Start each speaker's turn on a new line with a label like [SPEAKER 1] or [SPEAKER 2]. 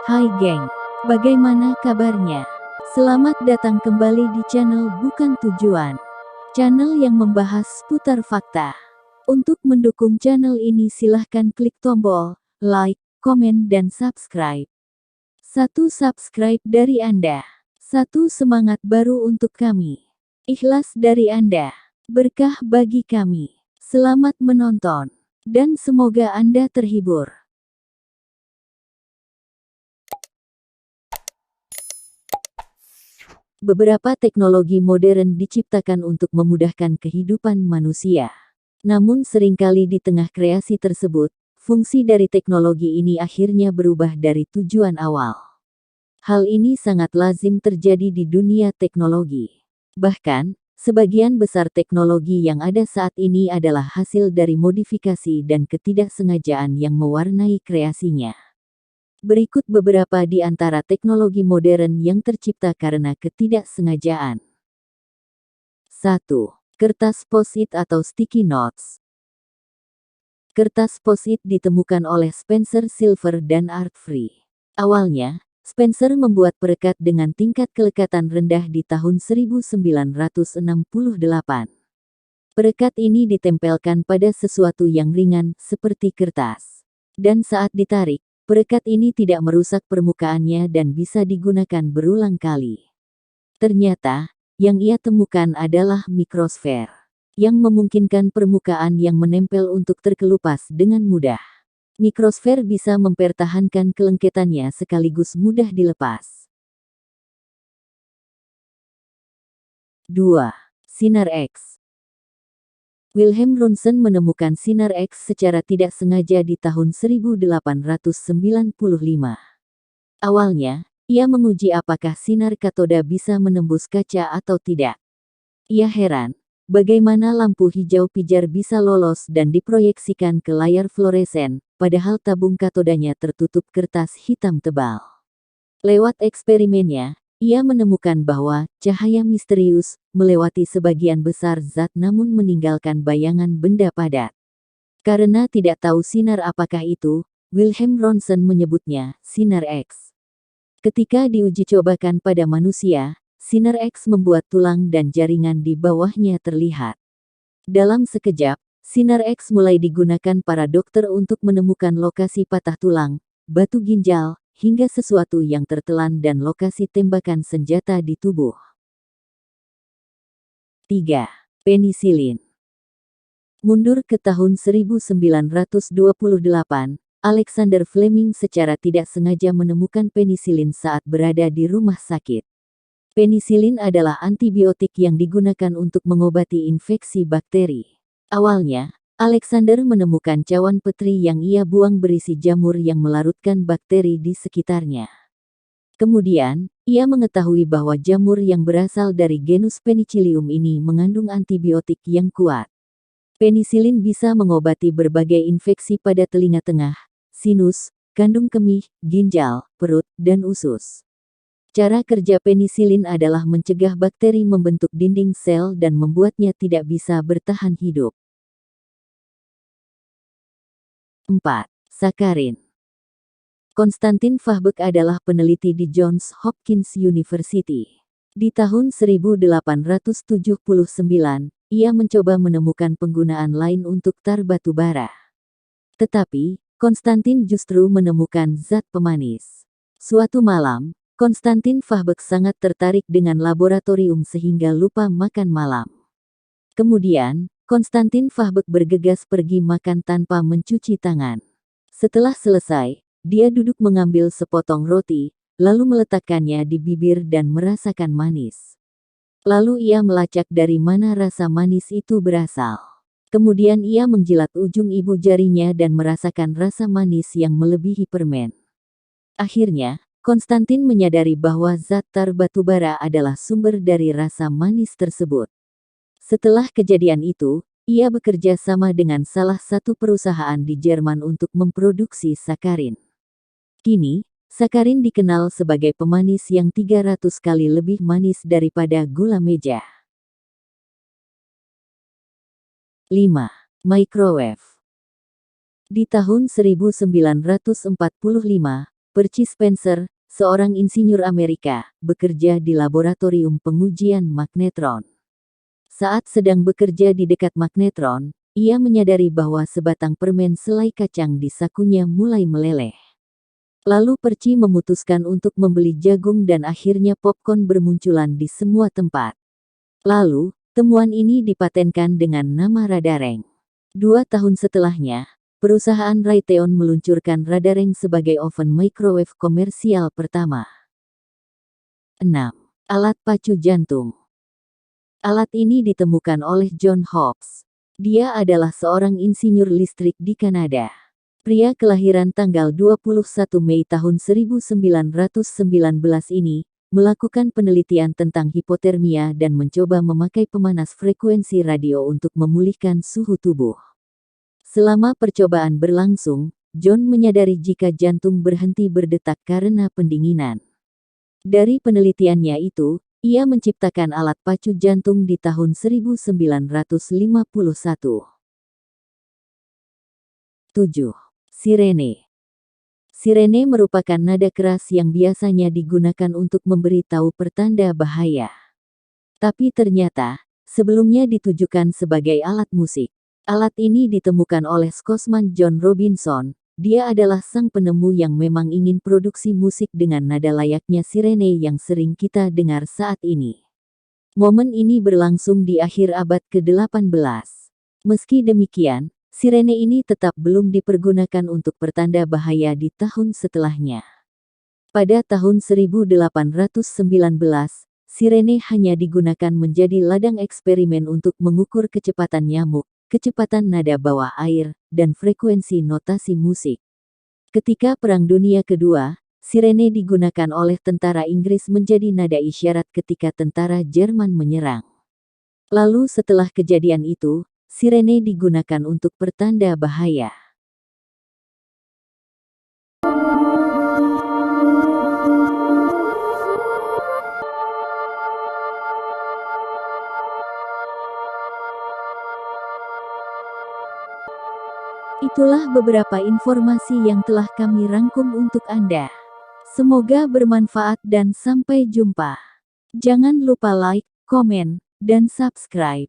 [SPEAKER 1] Hai geng, bagaimana kabarnya? Selamat datang kembali di channel Bukan Tujuan. Channel yang membahas seputar fakta. Untuk mendukung channel ini silahkan klik tombol like, komen dan subscribe. Satu subscribe dari Anda. Satu semangat baru untuk kami. Ikhlas dari Anda. Berkah bagi kami. Selamat menonton. Dan semoga Anda terhibur. Beberapa teknologi modern diciptakan untuk memudahkan kehidupan manusia. Namun seringkali di tengah kreasi tersebut, fungsi dari teknologi ini akhirnya berubah dari tujuan awal. Hal ini sangat lazim terjadi di dunia teknologi. Bahkan, sebagian besar teknologi yang ada saat ini adalah hasil dari modifikasi dan ketidaksengajaan yang mewarnai kreasinya. Berikut beberapa di antara teknologi modern yang tercipta karena ketidaksengajaan. 1. Kertas post-it atau sticky notes. Kertas post-it ditemukan oleh Spencer Silver dan Art Free. Awalnya, Spencer membuat perekat dengan tingkat kelekatan rendah di tahun 1968. Perekat ini ditempelkan pada sesuatu yang ringan, seperti kertas. Dan saat ditarik, perekat ini tidak merusak permukaannya dan bisa digunakan berulang kali. Ternyata, yang ia temukan adalah mikrosfer, yang memungkinkan permukaan yang menempel untuk terkelupas dengan mudah. Mikrosfer bisa mempertahankan kelengketannya sekaligus mudah dilepas. 2. Sinar X. Wilhelm Röntgen menemukan sinar X secara tidak sengaja di tahun 1895. Awalnya, ia menguji apakah sinar katoda bisa menembus kaca atau tidak. Ia heran, bagaimana lampu hijau pijar bisa lolos dan diproyeksikan ke layar fluoresen, padahal tabung katodanya tertutup kertas hitam tebal. Lewat eksperimennya, ia menemukan bahwa cahaya misterius melewati sebagian besar zat namun meninggalkan bayangan benda padat. Karena tidak tahu sinar apakah itu, Wilhelm Röntgen menyebutnya sinar X. Ketika diuji cobakan pada manusia, sinar X membuat tulang dan jaringan di bawahnya terlihat. Dalam sekejap, sinar X mulai digunakan para dokter untuk menemukan lokasi patah tulang, batu ginjal, hingga sesuatu yang tertelan dan lokasi tembakan senjata di tubuh. 3. Penisilin. Mundur ke tahun 1928, Alexander Fleming secara tidak sengaja menemukan penisilin saat berada di rumah sakit. Penisilin adalah antibiotik yang digunakan untuk mengobati infeksi bakteri. Awalnya, Alexander menemukan cawan petri yang ia buang berisi jamur yang melarutkan bakteri di sekitarnya. Kemudian, ia mengetahui bahwa jamur yang berasal dari genus Penicillium ini mengandung antibiotik yang kuat. Penisilin bisa mengobati berbagai infeksi pada telinga tengah, sinus, kandung kemih, ginjal, perut, dan usus. Cara kerja penisilin adalah mencegah bakteri membentuk dinding sel dan membuatnya tidak bisa bertahan hidup. 4. Sakarin. Konstantin Fahbek adalah peneliti di Johns Hopkins University. Di tahun 1879, ia mencoba menemukan penggunaan lain untuk tar batu bara. Tetapi, Konstantin justru menemukan zat pemanis. Suatu malam, Konstantin Fahbek sangat tertarik dengan laboratorium sehingga lupa makan malam. Kemudian, Konstantin Fahbek bergegas pergi makan tanpa mencuci tangan. Setelah selesai, dia duduk mengambil sepotong roti, lalu meletakkannya di bibir dan merasakan manis. Lalu ia melacak dari mana rasa manis itu berasal. Kemudian ia menjilat ujung ibu jarinya dan merasakan rasa manis yang melebihi permen. Akhirnya, Konstantin menyadari bahwa zat tar batubara adalah sumber dari rasa manis tersebut. Setelah kejadian itu, ia bekerja sama dengan salah satu perusahaan di Jerman untuk memproduksi sakarin. Kini, sakarin dikenal sebagai pemanis yang 300 kali lebih manis daripada gula meja. 5. Microwave. Di tahun 1945, Percy Spencer, seorang insinyur Amerika, bekerja di laboratorium pengujian magnetron. Saat sedang bekerja di dekat magnetron, ia menyadari bahwa sebatang permen selai kacang di sakunya mulai meleleh. Lalu Percy memutuskan untuk membeli jagung dan akhirnya popcorn bermunculan di semua tempat. Lalu, temuan ini dipatenkan dengan nama Radareng. 2 tahun setelahnya, perusahaan Raytheon meluncurkan Radareng sebagai oven microwave komersial pertama. 6. Alat pacu jantung. Alat ini ditemukan oleh John Hobbs. Dia adalah seorang insinyur listrik di Kanada. Pria kelahiran tanggal 21 Mei tahun 1919 ini, melakukan penelitian tentang hipotermia dan mencoba memakai pemanas frekuensi radio untuk memulihkan suhu tubuh. Selama percobaan berlangsung, John menyadari jika jantung berhenti berdetak karena pendinginan. Dari penelitiannya itu, ia menciptakan alat pacu jantung di tahun 1951. 7. Sirene. Sirene merupakan nada keras yang biasanya digunakan untuk memberitahu pertanda bahaya. Tapi ternyata, sebelumnya ditujukan sebagai alat musik. Alat ini ditemukan oleh Scotsman John Robinson. Dia adalah sang penemu yang memang ingin produksi musik dengan nada layaknya sirene yang sering kita dengar saat ini. Momen ini berlangsung di akhir abad ke-18. Meski demikian, sirene ini tetap belum dipergunakan untuk pertanda bahaya di tahun setelahnya. Pada tahun 1819, sirene hanya digunakan menjadi ladang eksperimen untuk mengukur kecepatan nyamuk, kecepatan nada bawah air, dan frekuensi notasi musik. Ketika Perang Dunia Kedua, sirene digunakan oleh tentara Inggris menjadi nada isyarat ketika tentara Jerman menyerang. Lalu setelah kejadian itu, sirene digunakan untuk pertanda bahaya. Itulah beberapa informasi yang telah kami rangkum untuk Anda. Semoga bermanfaat dan sampai jumpa. Jangan lupa like, komen, dan subscribe.